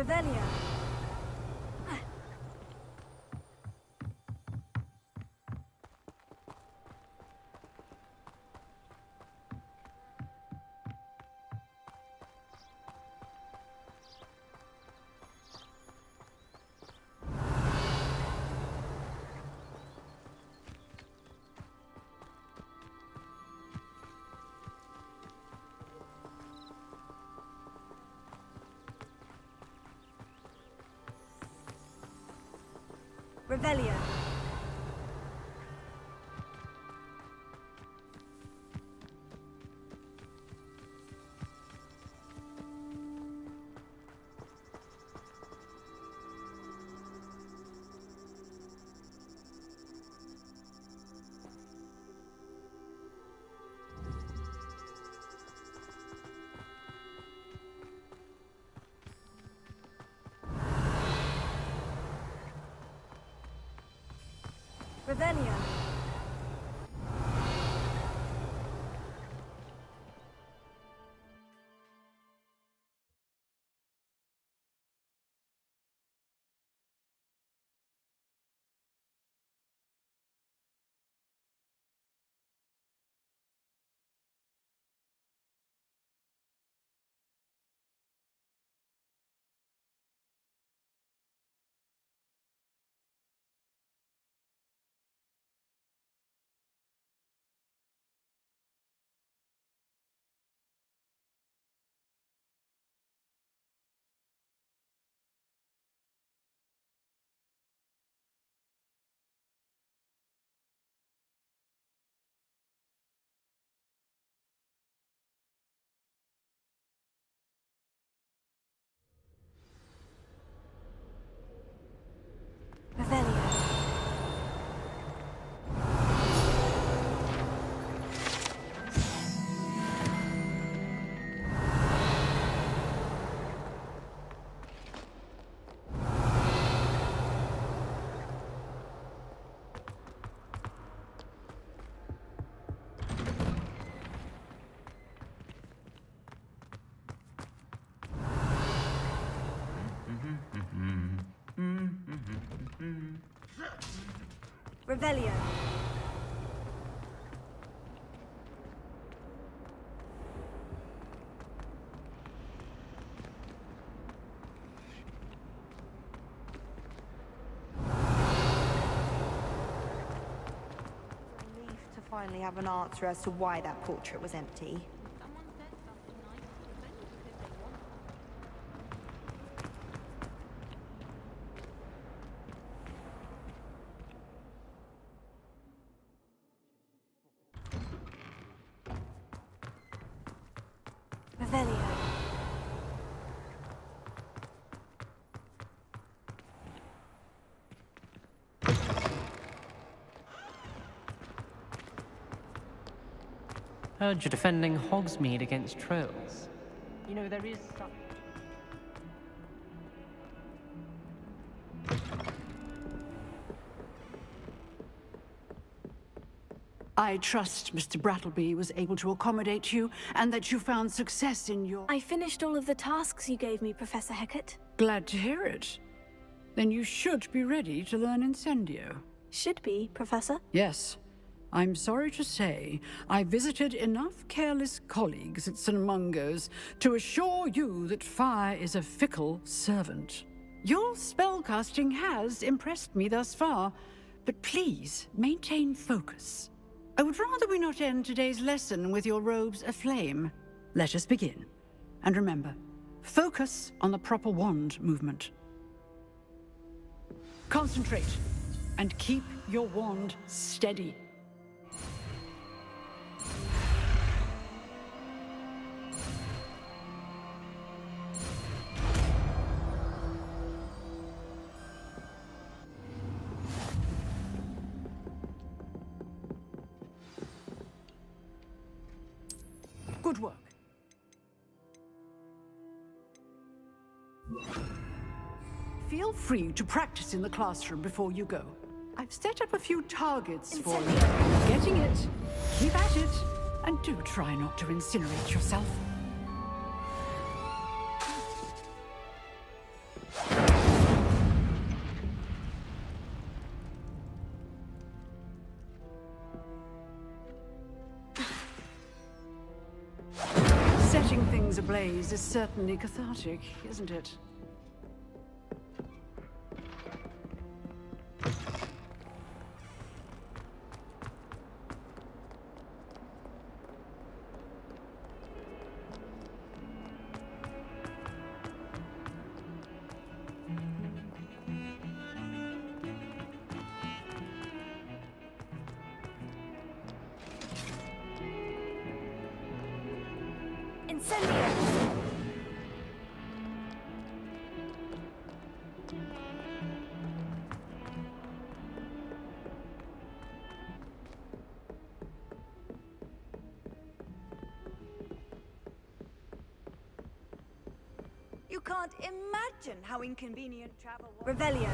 Revelia. Revelia. Revelia. Revelia. Revelia. Relief to finally have an answer as to why that portrait was empty. Revelia. Heard you're defending Hogsmeade against trolls. You know, there is some... I trust Mr. Brattleby was able to accommodate you, and that you found success in your... I finished all of the tasks you gave me, Professor Hecat. Glad to hear it. Then you should be ready to learn Incendio. Should be, Professor. Yes. I'm sorry to say, I visited enough careless colleagues at St. Mungo's to assure you that fire is a fickle servant. Your spellcasting has impressed me thus far, but please maintain focus. I would rather we not end today's lesson with your robes aflame. Let us begin. And remember, focus on the proper wand movement. Concentrate, and keep your wand steady. Good work. Feel free to practice in the classroom before you go. I've set up a few targets for you. Getting it, keep at it, and do try not to incinerate yourself. things ablaze is certainly cathartic, isn't it? Incendio! You can't imagine how inconvenient travel was. Revelio.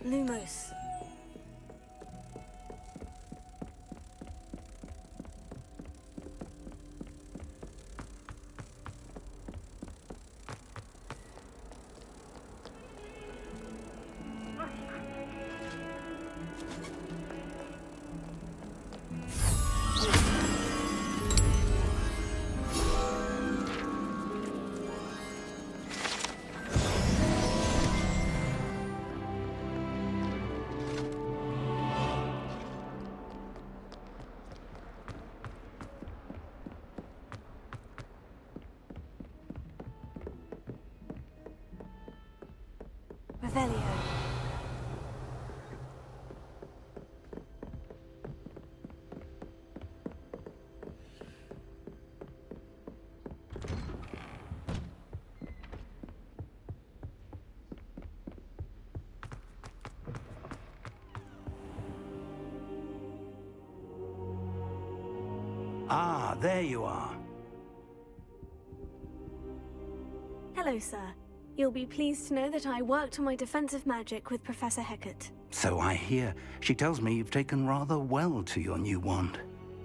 Lumos. Revelio. Ah, there you are. Hello, sir. You'll be pleased to know that I worked on my defensive magic with Professor Hecat. So I hear. She tells me you've taken rather well to your new wand.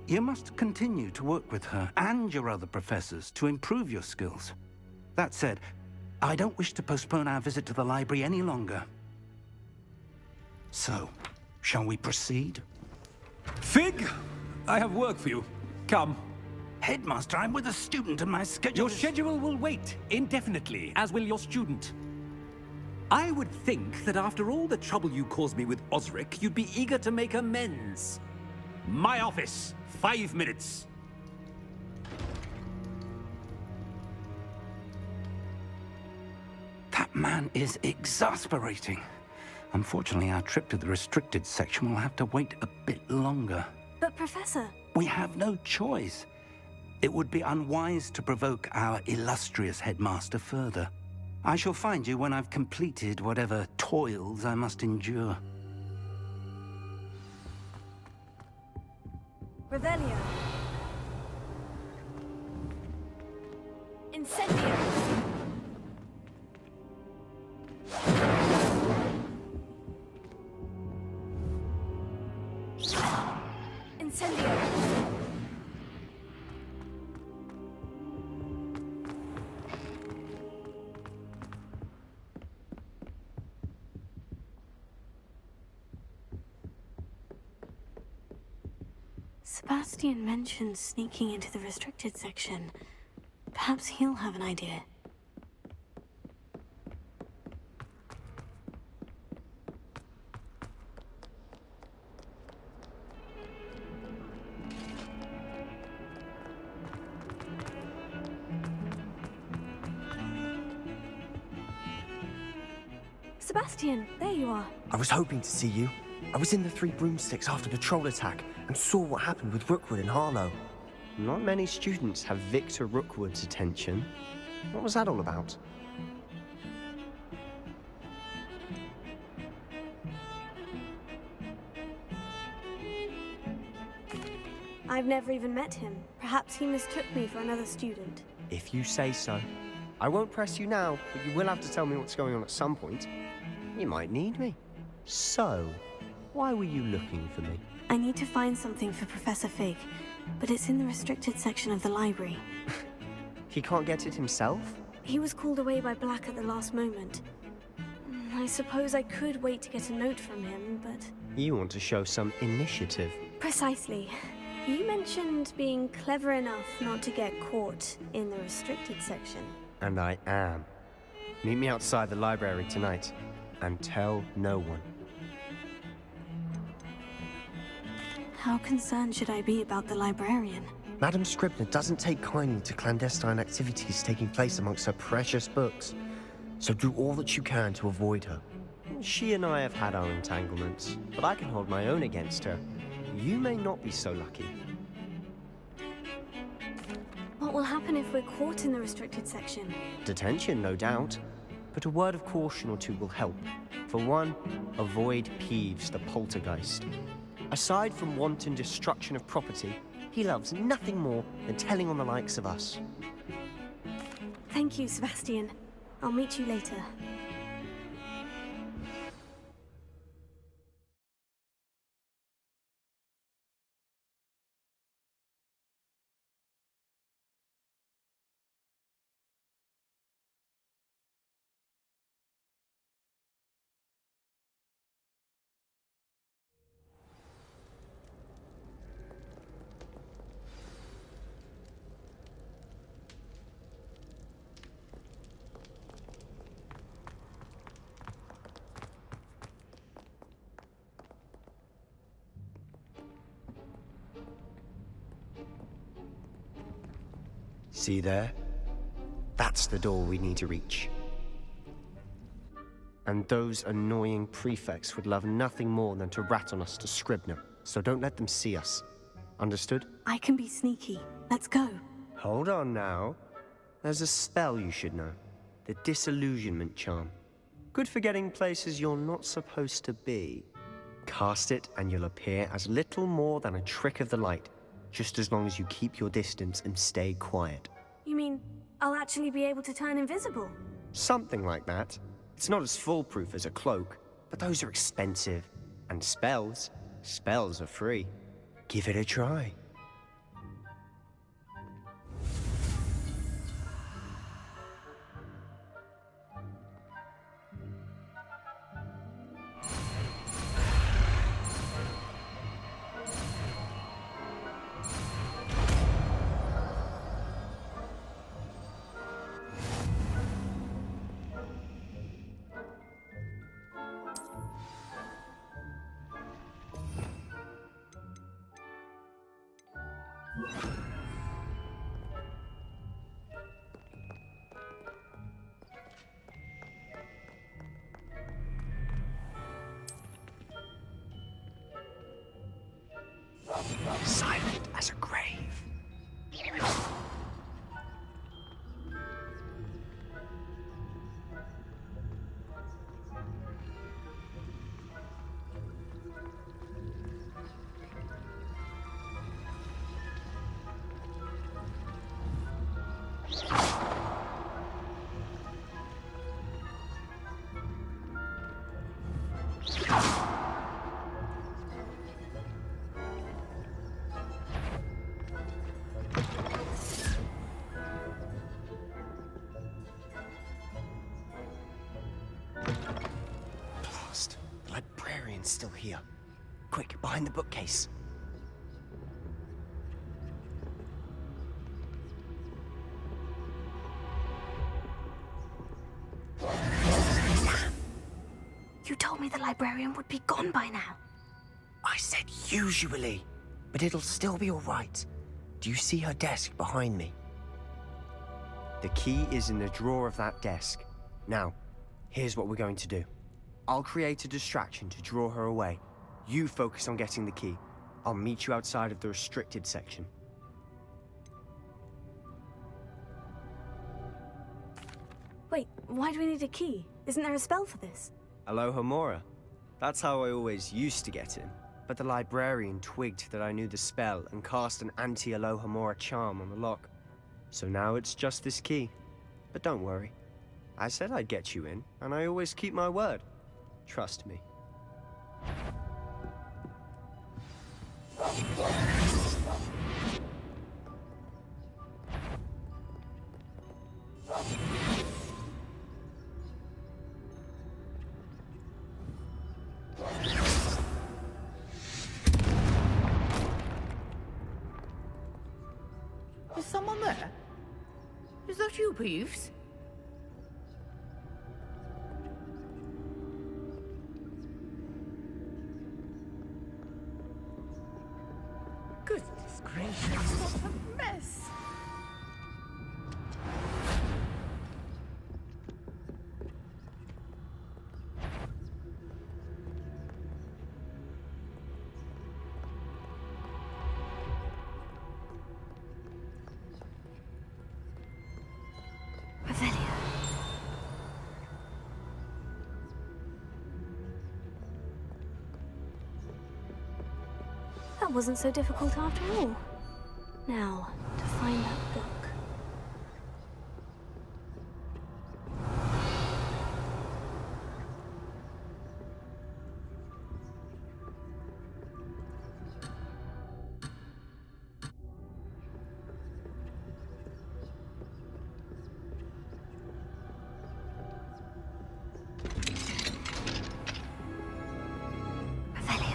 You must continue to work with her and your other professors to improve your skills. That said, I don't wish to postpone our visit to the library any longer. So, shall we proceed? Fig, I have work for you. Come. Headmaster, I'm with a student and my schedule Your schedule will wait indefinitely, as will your student. I would think that after all the trouble you caused me with Osric, you'd be eager to make amends. My office, 5 minutes. That man is exasperating. Unfortunately, our trip to the restricted section will have to wait a bit longer. But, Professor... We have no choice. It would be unwise to provoke our illustrious headmaster further. I shall find you when I've completed whatever toils I must endure. Revelio. Incendio. Incendio. Sebastian mentioned sneaking into the restricted section. Perhaps he'll have an idea. Sebastian, there you are. I was hoping to see you. I was in the Three Broomsticks after the troll attack and saw what happened with Rookwood and Harlow. Not many students have Victor Rookwood's attention. What was that all about? I've never even met him. Perhaps he mistook me for another student. If you say so. I won't press you now, but you will have to tell me what's going on at some point. You might need me. So, why were you looking for me? I need to find something for Professor Fig, but it's in the restricted section of the library. He can't get it himself? He was called away by Black at the last moment. I suppose I could wait to get a note from him, but... You want to show some initiative. Precisely. You mentioned being clever enough not to get caught in the restricted section. And I am. Meet me outside the library tonight, and tell no one. How concerned should I be about the librarian? Madam Scribner doesn't take kindly to clandestine activities taking place amongst her precious books. So do all that you can to avoid her. She and I have had our entanglements, but I can hold my own against her. You may not be so lucky. What will happen if we're caught in the restricted section? Detention, no doubt. But a word of caution or two will help. For one, avoid Peeves, the poltergeist. Aside from wanton destruction of property, he loves nothing more than telling on the likes of us. Thank you, Sebastian. I'll meet you later. See there? That's the door we need to reach. And those annoying prefects would love nothing more than to rat on us to Scribner, so don't let them see us. Understood? I can be sneaky. Let's go. Hold on now. There's a spell you should know. The Disillusionment Charm. Good for getting places you're not supposed to be. Cast it and you'll appear as little more than a trick of the light, just as long as you keep your distance and stay quiet. You mean I'll actually be able to turn invisible? Something like that. It's not as foolproof as a cloak, but those are expensive. And spells are free. Give it a try. Silent as a grave. Blast. The librarian's still here. Quick, behind the bookcase. You told me the librarian would be gone by now. I said usually, but it'll still be all right. Do you see her desk behind me? The key is in the drawer of that desk. Now, here's what we're going to do. I'll create a distraction to draw her away. You focus on getting the key. I'll meet you outside of the restricted section. Wait, why do we need a key? Isn't there a spell for this? Alohomora. That's how I always used to get in. But the librarian twigged that I knew the spell and cast an anti-Alohomora charm on the lock. So now it's just this key. But don't worry. I said I'd get you in, and I always keep my word. Trust me. Is that you, Peeves? Goodness gracious, what a mess! Revelio. That wasn't so difficult after all. Now, to find that book. Revelio.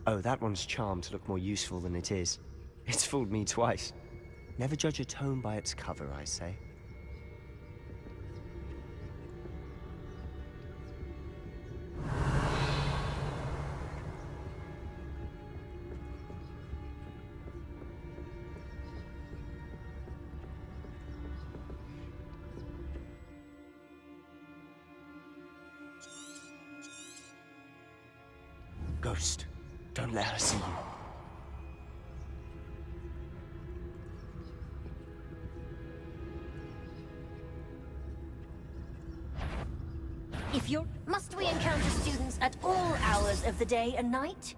Oh, that one's charmed to look more useful than it is. It's fooled me twice. Never judge a tome by its cover, I say. Ghost, don't let her see you. If you're... Must we encounter students at all hours of the day and night?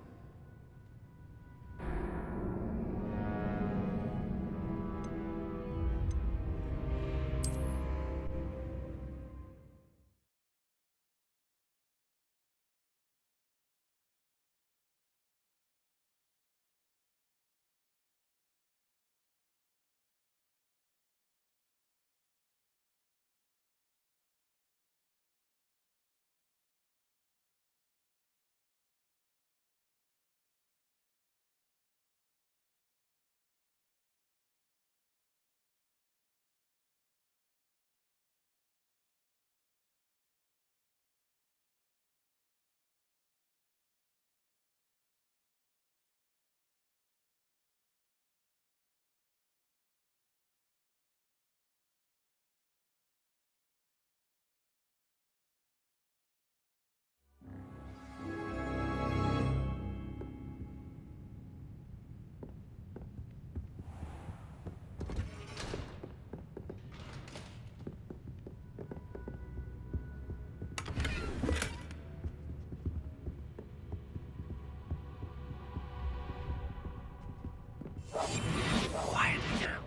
Quietly now.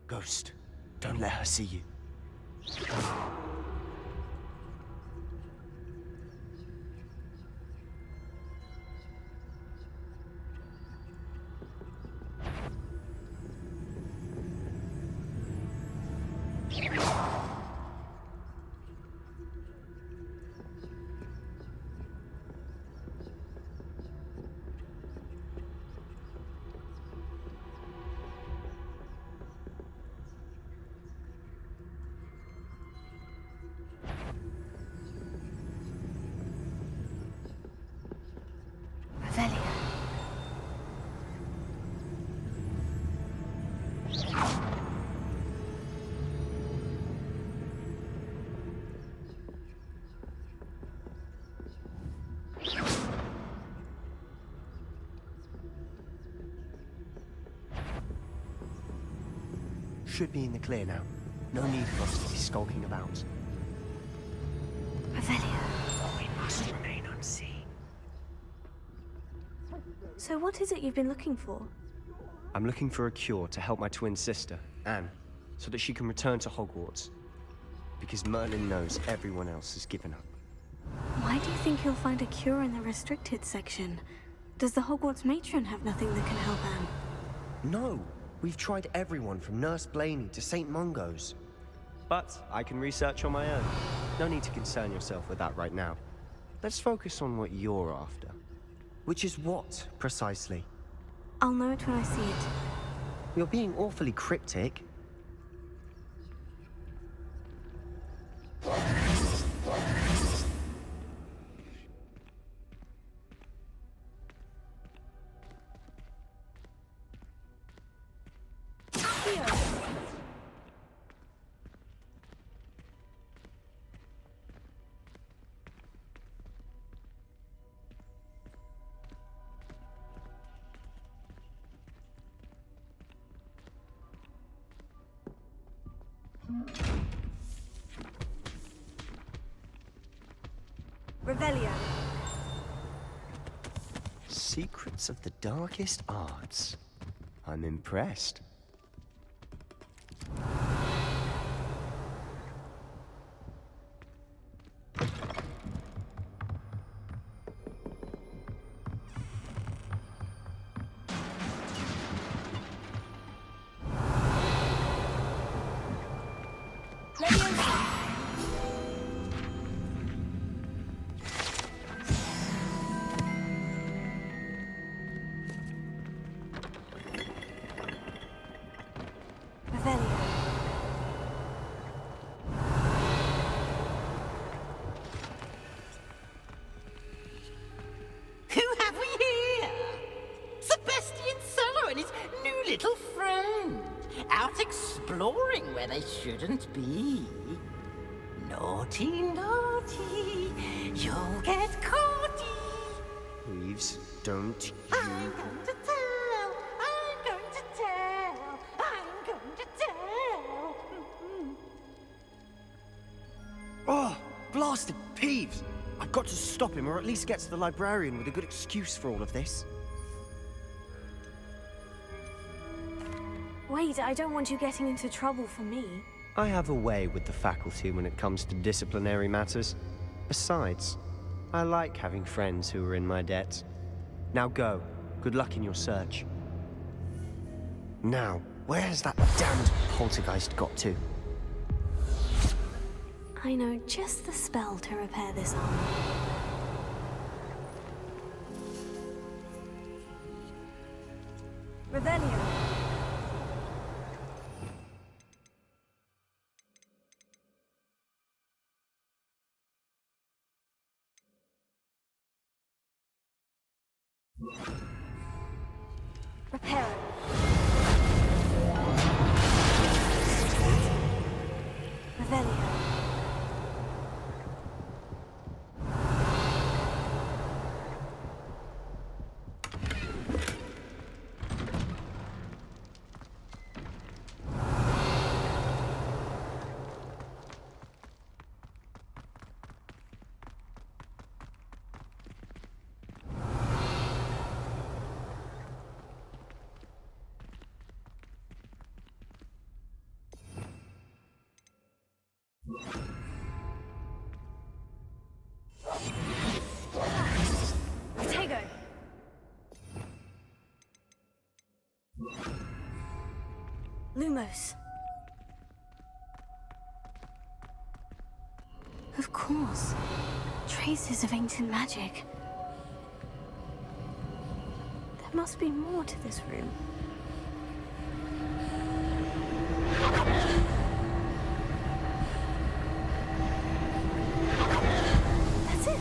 Ghost, don't let her see you. Revelio. Should be in the clear now. No need for us to be skulking about. Revelio. We must remain unseen. So what is it you've been looking for? I'm looking for a cure to help my twin sister, Anne, so that she can return to Hogwarts. Because Merlin knows everyone else has given up. Why do you think you'll find a cure in the restricted section? Does the Hogwarts matron have nothing that can help Anne? No, we've tried everyone from Nurse Blaney to St. Mungo's. But I can research on my own. No need to concern yourself with that right now. Let's focus on what you're after. Which is what, precisely? I'll know it when I see it. You're being awfully cryptic. Revelio. Secrets of the darkest arts. I'm impressed. Who have we here? Sebastian Solo and his new little friend. Out exploring where they shouldn't be. Naughty, naughty, you'll get caughty. Reeves, don't you... I'm going to tell, I'm going to tell, I'm going to tell. Oh, blasted Peeves! I've got to stop him, or at least get to the librarian with a good excuse for all of this. Wait, I don't want you getting into trouble for me. I have a way with the faculty when it comes to disciplinary matters. Besides, I like having friends who are in my debt. Now go. Good luck in your search. Now, where has that damned poltergeist got to? I know just the spell to repair this armor. Revelio. Repair it. Revelio. Protego. Lumos. Of course. Traces of ancient magic. There must be more to this room. That's it.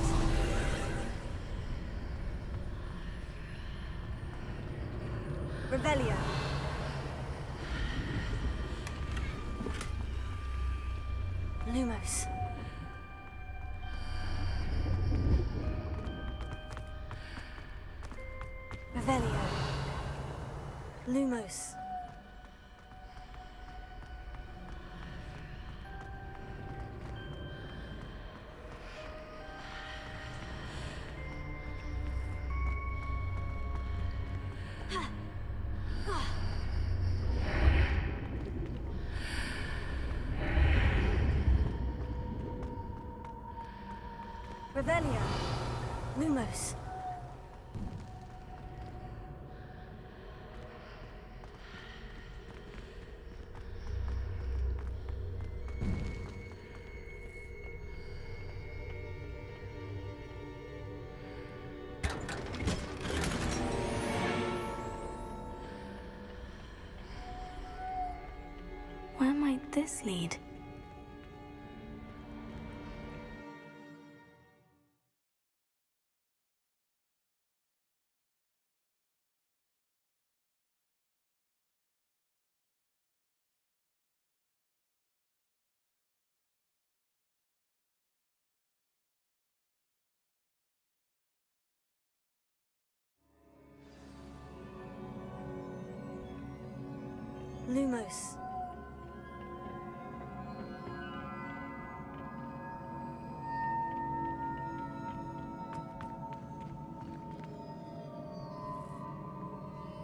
Revelio. Lumos. Revelio. Lumos. Revelio. Lumos. this lead? Lumos.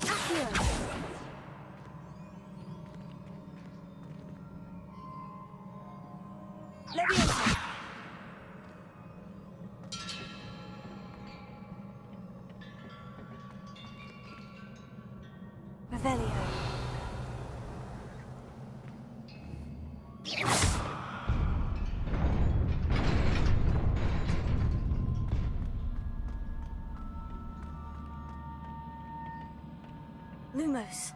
Accio. Leviosa. Revelio. Lumos.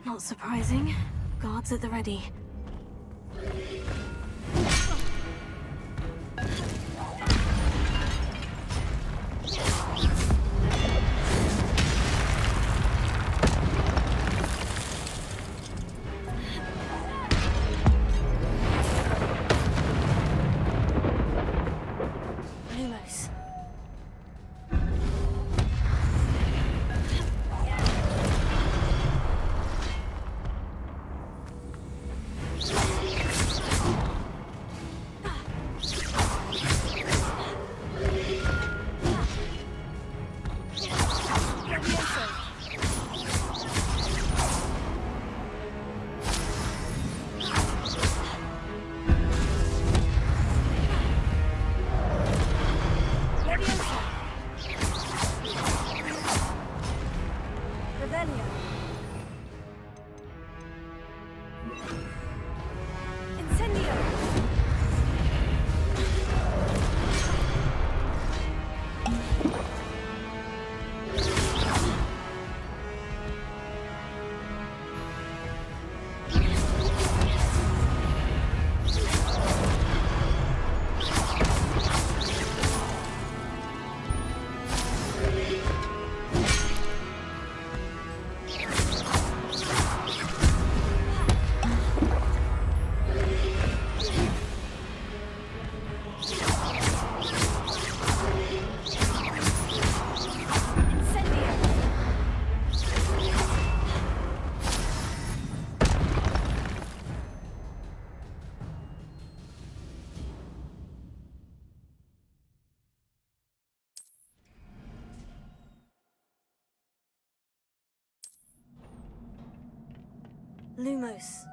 Not surprising. Guards at the ready. Lumos. Revelio. Incendio. Lumos.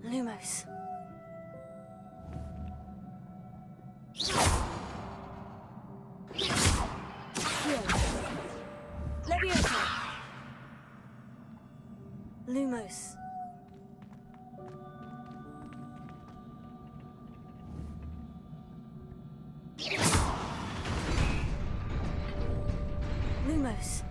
Lumos. Leviosa. Lumos. Lumos.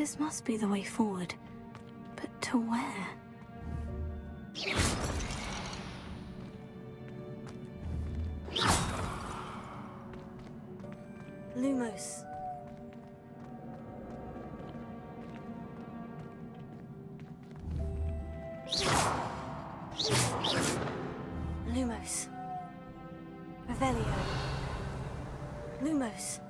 This must be the way forward. But to where? Lumos. Lumos. Revelio. Lumos.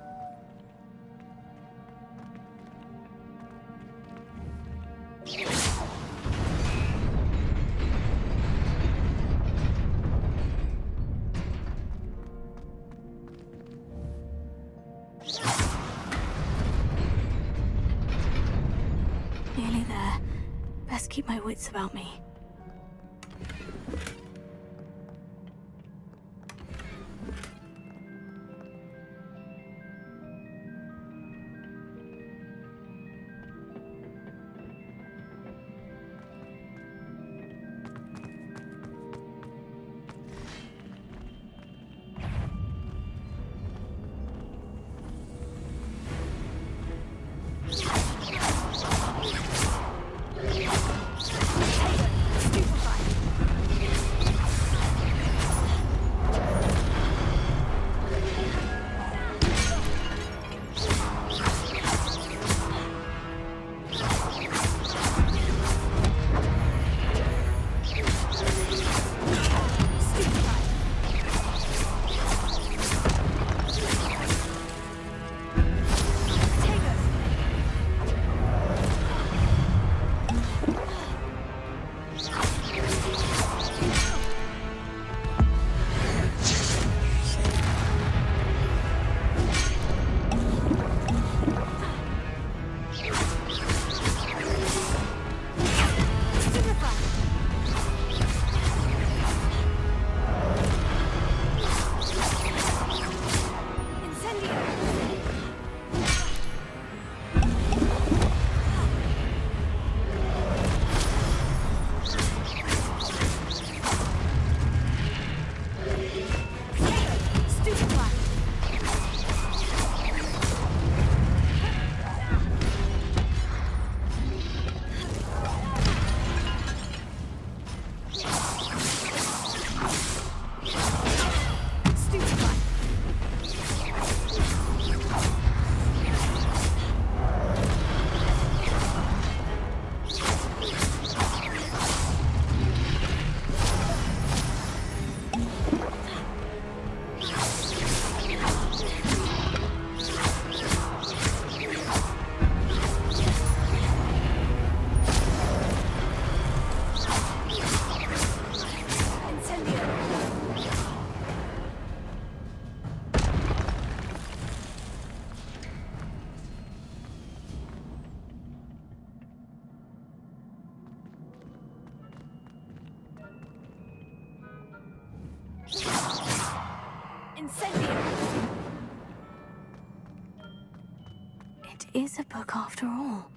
Nearly there. Best keep my wits about me. It is a book after all.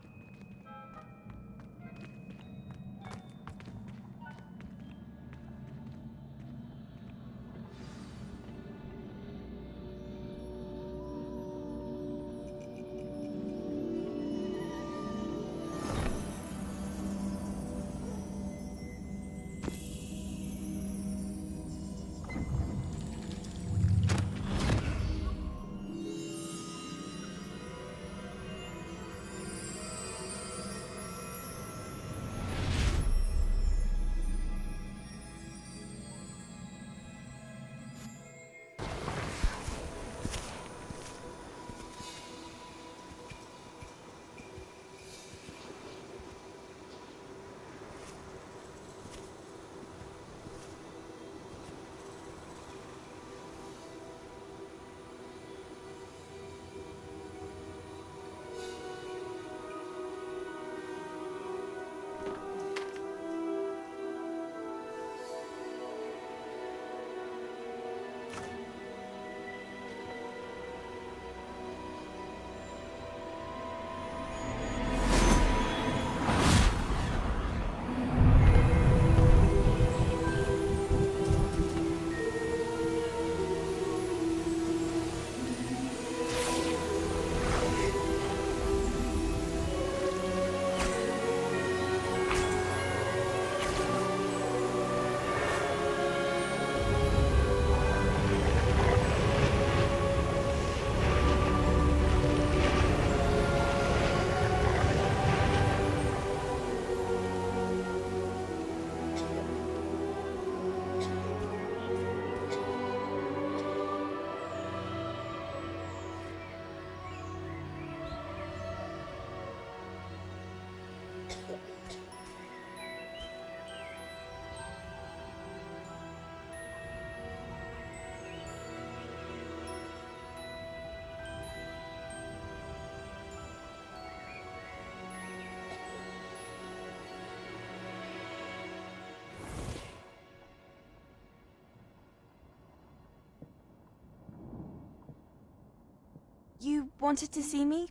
You wanted to see me?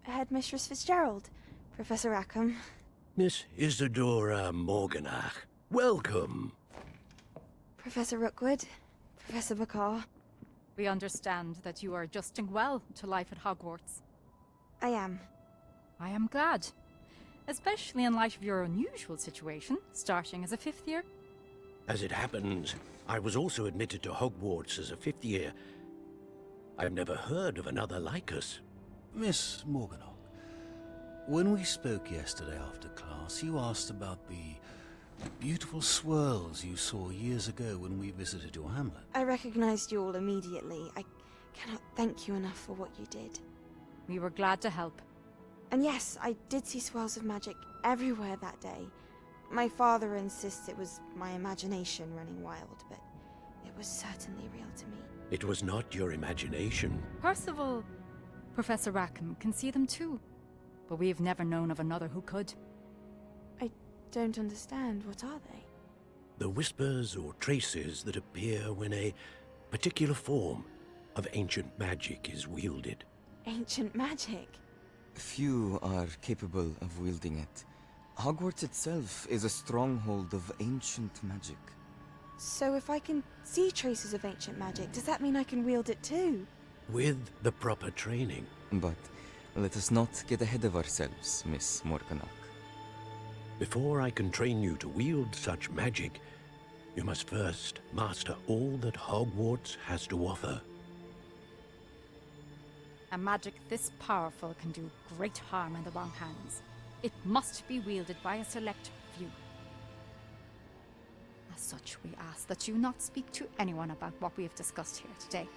Headmistress Fitzgerald, Professor Rackham. Miss Isadora Morganach, welcome. Professor Rookwood, Professor Bakar. We understand that you are adjusting well to life at Hogwarts. I am. I am glad. Especially in light of your unusual situation, starting as a 5th year. As it happens, I was also admitted to Hogwarts as a 5th year. I've never heard of another like us. Miss Morganach, when we spoke yesterday after class, you asked about the beautiful swirls you saw years ago when we visited your hamlet. I recognized you all immediately. I cannot thank you enough for what you did. We were glad to help. And yes, I did see swirls of magic everywhere that day. My father insists it was my imagination running wild, but it was certainly real to me. It was not your imagination. Percival, Professor Rackham can see them too. But we've never known of another who could. I don't understand. What are they? The whispers or traces that appear when a particular form of ancient magic is wielded. Ancient magic? Few are capable of wielding it. Hogwarts itself is a stronghold of ancient magic. So if I can see traces of ancient magic, does that mean I can wield it too? With the proper training. But let us not get ahead of ourselves, Miss Morganach. Before I can train you to wield such magic, you must first master all that Hogwarts has to offer. A magic this powerful can do great harm in the wrong hands. It must be wielded by a select few. As such, we ask that you not speak to anyone about what we have discussed here today.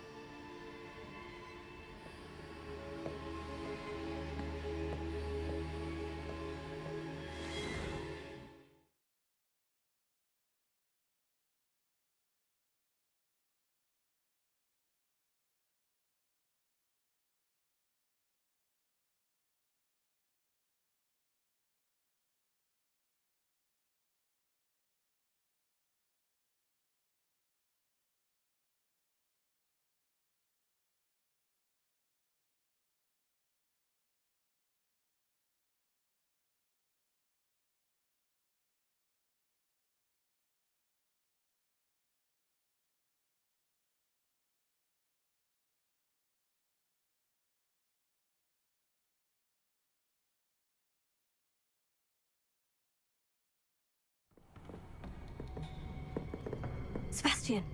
Sebastian.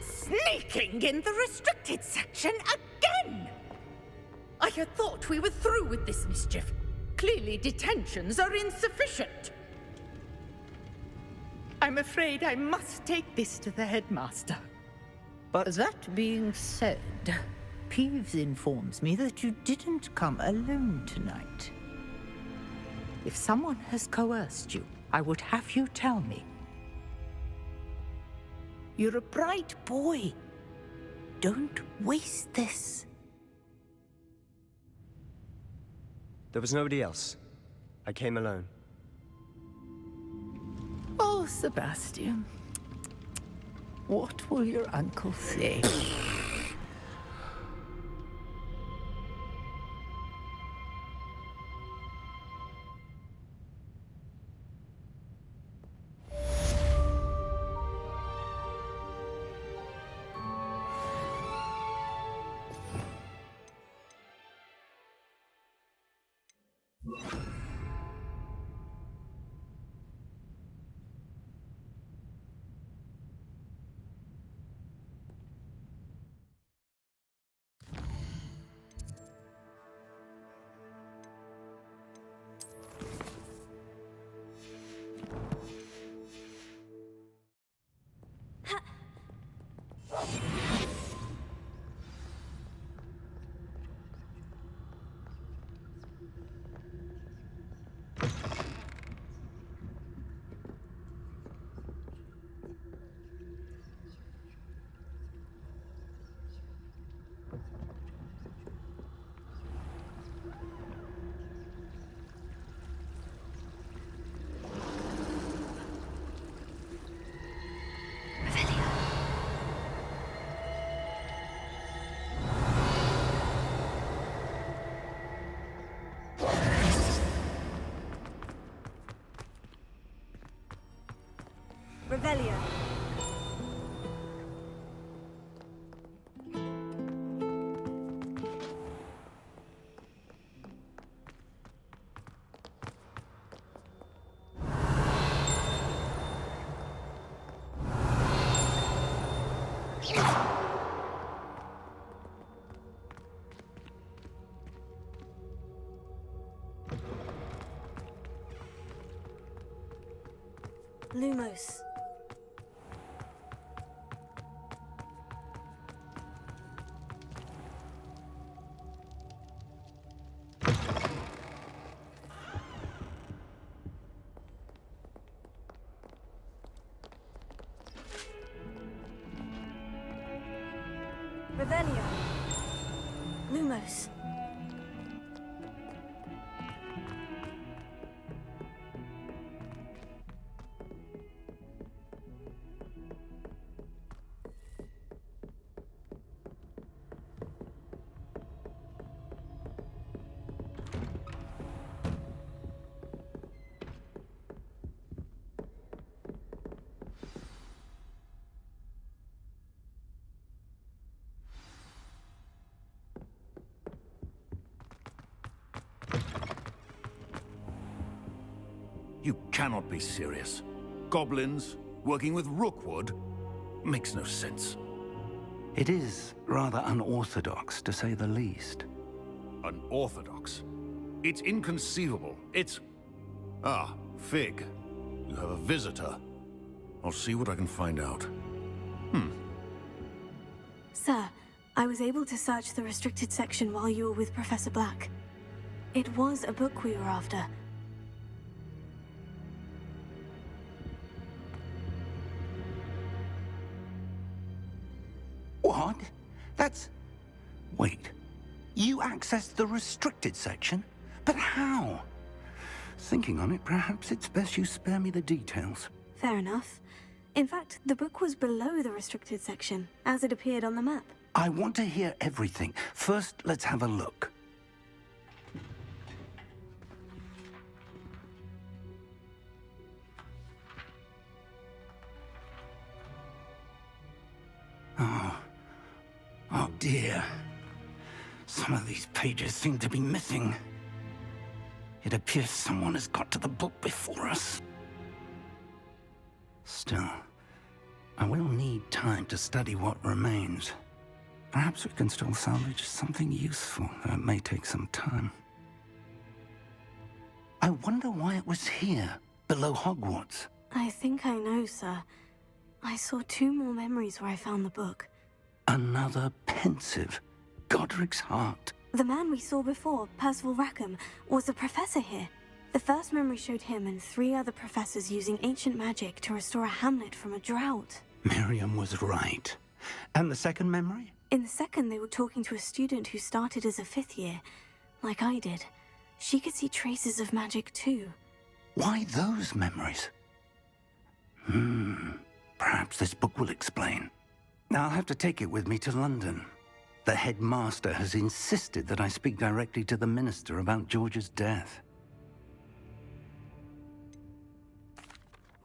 Sneaking in the restricted section again! I had thought we were through with this mischief. Clearly detentions are insufficient. I'm afraid I must take this to the headmaster. But that being said, Peeves informs me that you didn't come alone tonight. If someone has coerced you, I would have you tell me. You're a bright boy. Don't waste this. there was nobody else. I came alone. Oh, Sebastian. What will your uncle say? Lumos. Revelio. Lumos. You cannot be serious. Goblins working with Rookwood? Makes no sense. It is rather unorthodox, to say the least. Unorthodox? It's inconceivable. It's... Ah, Fig. You have a visitor. I'll see what I can find out. Sir, I was able to search the restricted section while you were with Professor Black. It was a book we were after. What? That's... Wait. You accessed the restricted section? But how? Thinking on it, perhaps it's best you spare me the details. Fair enough. In fact, the book was below the restricted section, as it appeared on the map. I want to hear everything. First, let's have a look. Oh dear. Some of these pages seem to be missing. It appears someone has got to the book before us. Still, I will need time to study what remains. Perhaps we can still salvage something useful, though it may take some time. I wonder why it was here, below Hogwarts. I think I know, sir. I saw 2 more memories where I found the book. Another pensive. Godric's heart. The man we saw before, Percival Rackham, was a professor here. The first memory showed him and 3 other professors using ancient magic to restore a hamlet from a drought. Miriam was right. And the second memory? In the second, they were talking to a student who started as a 5th year, like I did. She could see traces of magic too. Why those memories? Perhaps this book will explain. I'll have to take it with me to London. The headmaster has insisted that I speak directly to the minister about George's death.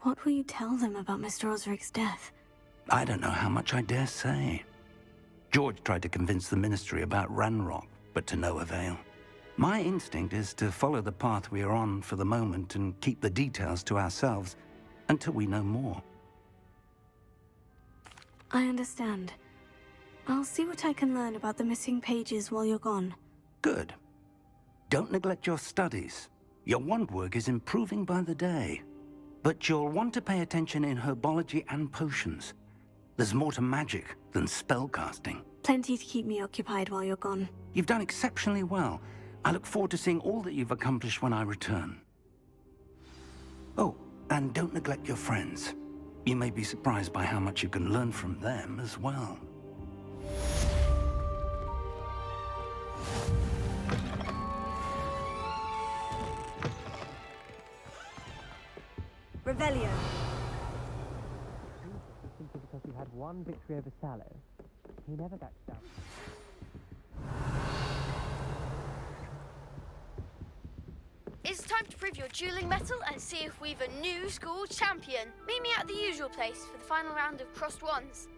What will you tell them about Mr. Osric's death? I don't know how much I dare say. George tried to convince the ministry about Ranrock, but to no avail. My instinct is to follow the path we are on for the moment and keep the details to ourselves until we know more. I understand. I'll see what I can learn about the missing pages while you're gone. Good. Don't neglect your studies. Your wand work is improving by the day. But you'll want to pay attention in herbology and potions. There's more to magic than spellcasting. Plenty to keep me occupied while you're gone. You've done exceptionally well. I look forward to seeing all that you've accomplished when I return. Oh, and don't neglect your friends. You may be surprised by how much you can learn from them as well. Revelio. Simply because he had one victory over Sallow, he never backs down. It's time to prove your dueling mettle and see if we've a new school champion. Meet me at the usual place for the final round of crossed wands.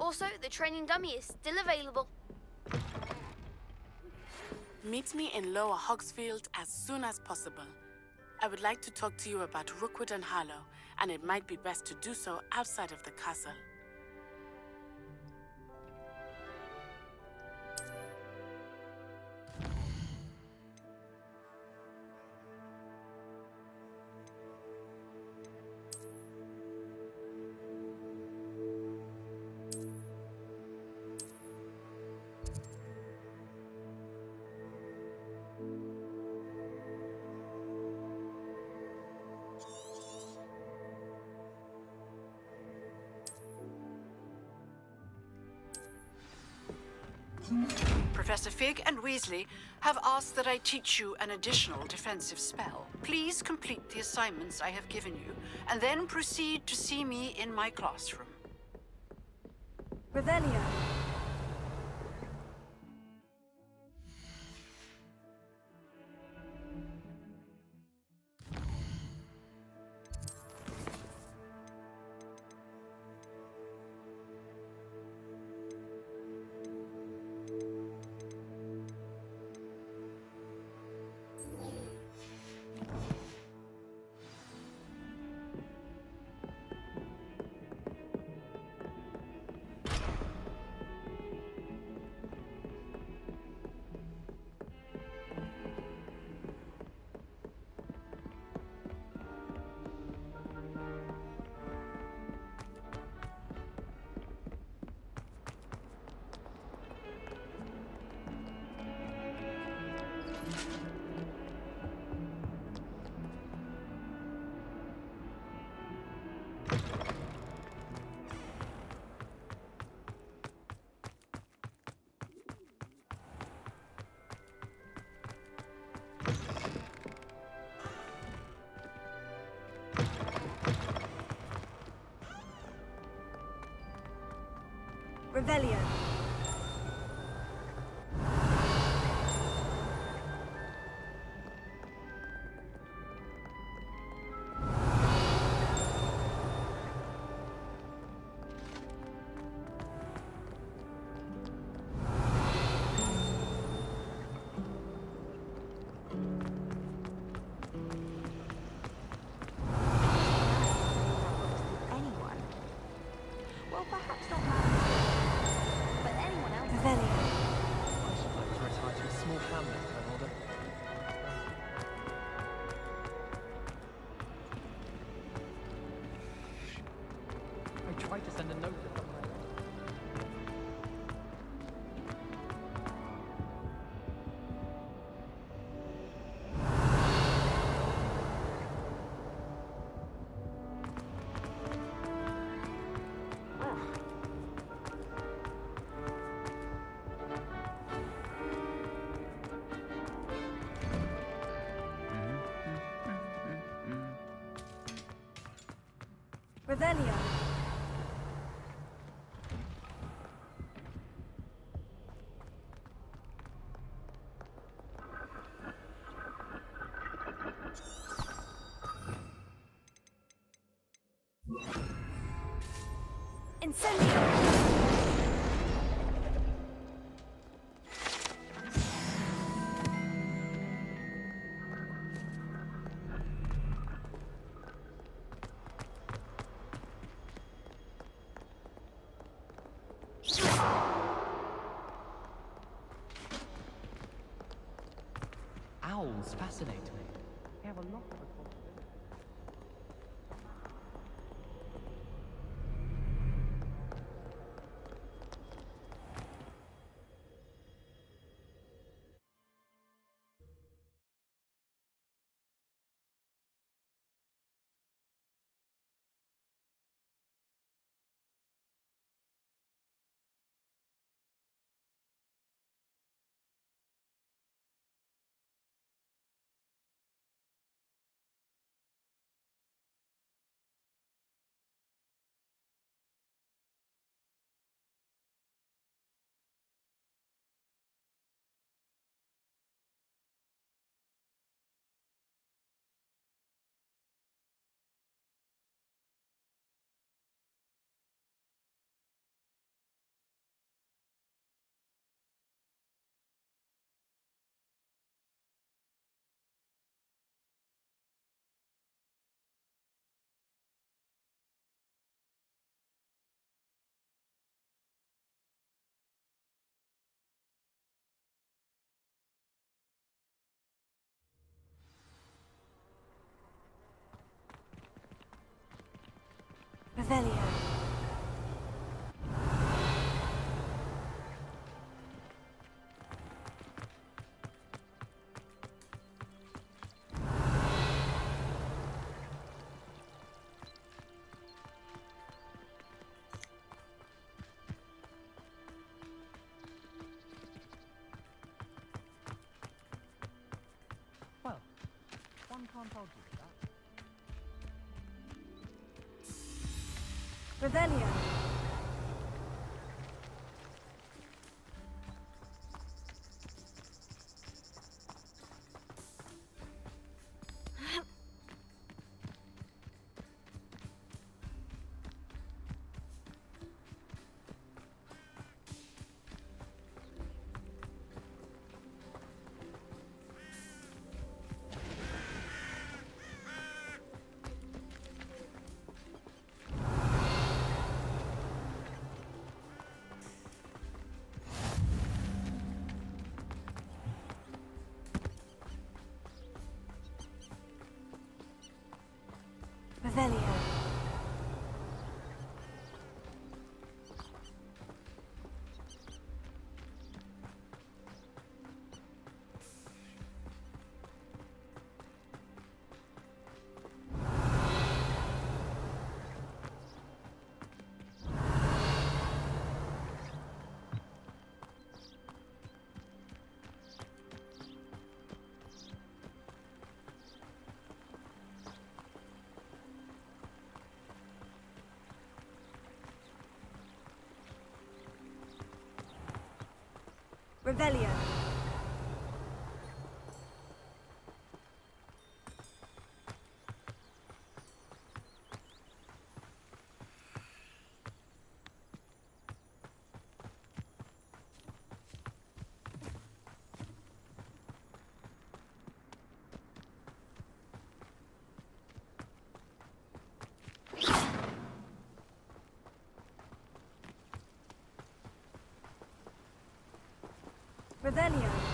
Also, the training dummy is still available. Meet me in Lower Hogsfield as soon as possible. I would like to talk to you about Rookwood and Harlow, and it might be best to do so outside of the castle. Professor Fig and Weasley have asked that I teach you an additional defensive spell. Please complete the assignments I have given you, and then proceed to see me in my classroom. Revelio. Revelio. Anyone? Well, perhaps not mine. But anyone else? Revelio. I should like to retire to a small hamlet when I'm older. I tried to send a note to someone. Revelio. Incendio. Owls fascinate me. They have a lot of responsibility. Revelio. Revelio. Revelio. Revelio. Revelio.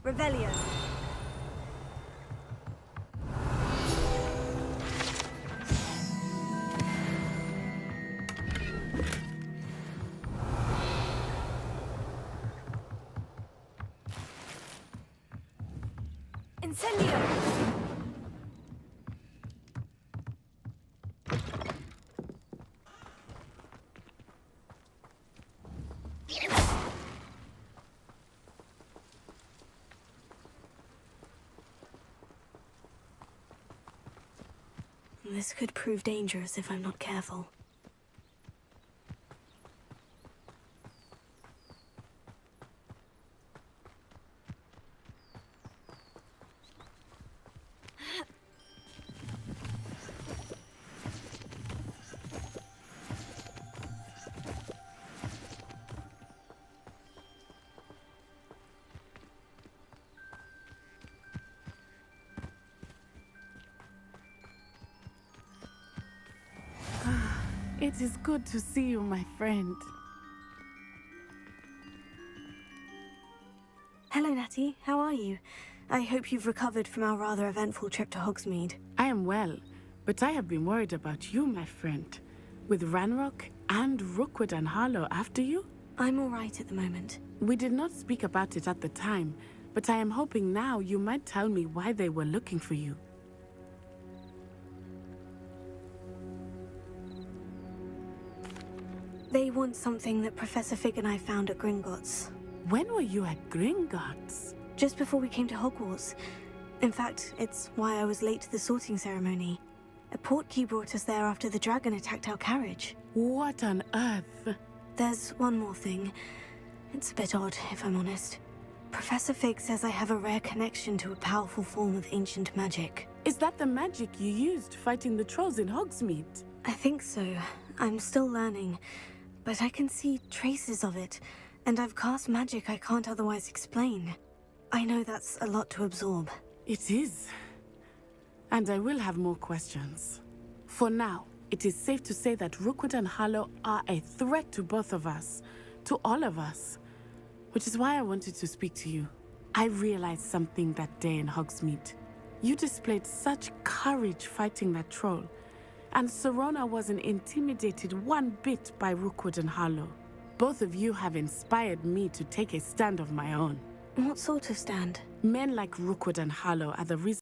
Revelio. Incendio. This could prove dangerous if I'm not careful. It is good to see you, my friend. Hello, Natty. How are you? I hope you've recovered from our rather eventful trip to Hogsmeade. I am well, but I have been worried about you, my friend. With Ranrock and Rookwood and Harlow after you? I'm all right at the moment. We did not speak about it at the time, but I am hoping now you might tell me why they were looking for you. They want something that Professor Fig and I found at Gringotts. When were you at Gringotts? Just before we came to Hogwarts. In fact, it's why I was late to the sorting ceremony. A portkey brought us there after the dragon attacked our carriage. What on earth? there's one more thing. It's a bit odd, if I'm honest. Professor Fig says I have a rare connection to a powerful form of ancient magic. Is that the magic you used fighting the trolls in Hogsmeade? I think so. I'm still learning, but I can see traces of it, and I've cast magic I can't otherwise explain. I know that's a lot to absorb. It is. And I will have more questions. For now, it is safe to say that Rookwood and Harlow are a threat to both of us, to all of us. Which is why I wanted to speak to you. I realized something that day in Hogsmeade. You displayed such courage fighting that troll, and Serona wasn't intimidated one bit by Rookwood and Harlow. Both of you have inspired me to take a stand of my own. What sort of stand? Men like Rookwood and Harlow are the reason